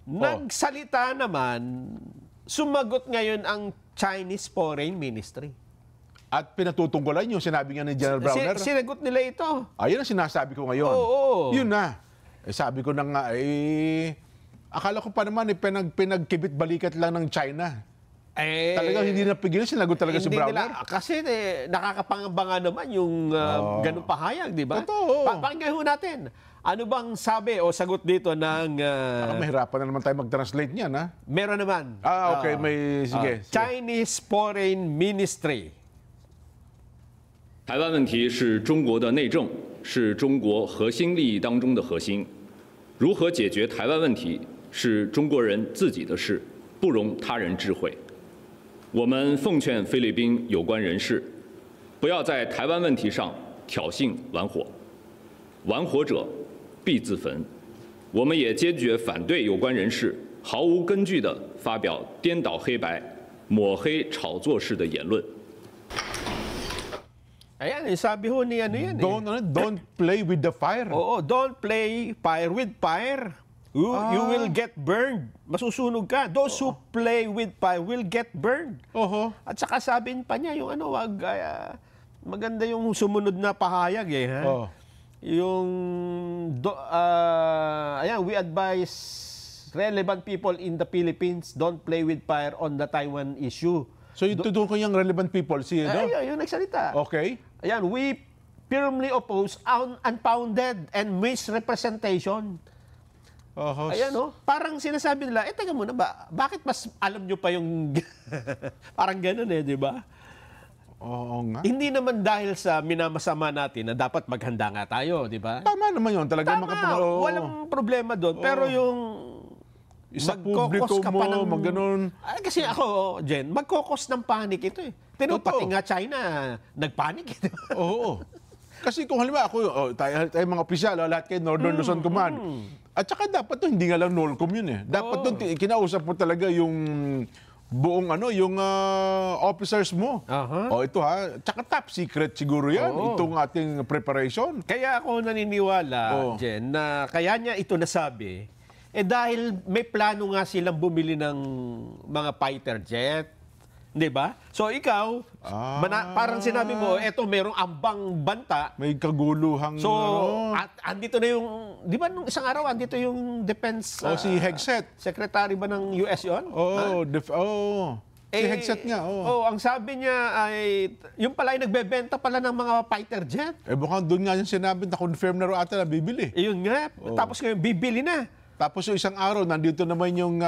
Nagsalita naman, sumagot ngayon ang Chinese Foreign Ministry. At pinatutungkulan yung sinabi nga ni General Browner. Sinagot nila ito. Ayun ang sinasabi ko ngayon. Oo. Yun na. Sabi ko na nga, akala ko pa naman, pinagkibit-balikat lang ng China. Talagang hindi napigil, sinagot talaga si Browner. Kasi nakakapangamba nga naman yung ganung pahayag, di ba? Totoo. Pakinggan ho natin. Ano bang sabi o sagot dito ng... mahirapan na naman tayo mag-translate niyan, ha? Meron naman. Okay, sige. Chinese Foreign Ministry. 台湾问题是中国的内政，是中国核心利益当中的核心。如何解决台湾问题是中国人自己的事，不容他人智慧。我们奉劝菲律宾有关人士，不要在台湾问题上挑衅玩火，玩火者必自焚。我们也坚决反对有关人士毫无根据地发表颠倒黑白、抹黑炒作式的言论。 Ayan, sabi ho ni ano yan. Don't play with the fire. Oo, don't play fire with fire. You will get burned. Masusunog ka. Those who play with fire will get burned. At saka sabihin pa niya, yung ano, maganda yung sumunod na pahayag eh. Ha? Yung, ayan, we advise relevant people in the Philippines, don't play with fire on the Taiwan issue. So yung ko yung relevant people, yung nagsalita. Okay. Ayan, we firmly oppose unfounded and misrepresentation. Ayan, parang sinasabi nila, teka muna ba, bakit mas alam nyo pa yung... parang ganun di ba? Oo nga. Hindi naman dahil sa minamasama natin na dapat maghanda nga tayo, di ba? Tama naman yun. Talaga walang problema doon. Pero yung... Isa publiko mo, maganon. Kasi ako, Jen, magkokos ng panic ito eh. Pati nga China, nagpanic. Oo. Kasi kung halimbawa ako, tayo mga opisyal, lahat kayo Northern Luzon Command. At saka dapat to hindi nga lang NOLCOM yun eh. Dapat to kinausap mo talaga yung buong yung officers mo. Ito ha, tsaka top secret siguro yan, itong ating preparation. Kaya ako naniniwala, Jen, na kaya niya ito nasabi, dahil may plano nga silang bumili ng mga fighter jet. Di ba? So ikaw, parang sinabi mo, eto merong ambang banta. May kaguluhang... So, andito na yung... Di ba nung isang araw, andito yung defense... si Hegseth. Secretary ba ng US yun? Si Hegseth nga. Ang sabi niya ay... Yung pala ay nagbebenta pala ng mga fighter jet. Mukhang doon nga yung sinabi na confirm na rin ata na bibili. Yun nga. Tapos ngayon, bibili na. Tapos yung isang araw, nandito naman yung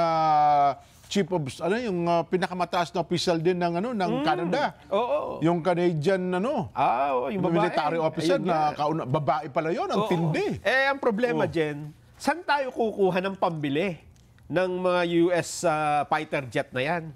chief of, yung pinakamataas na official din ng, ng Canada. Yung Canadian, yung babae. Military officer na babae pala yun, ang tindi. Ang problema, Jen, saan tayo kukuha ng pambili ng mga US fighter jet na yan?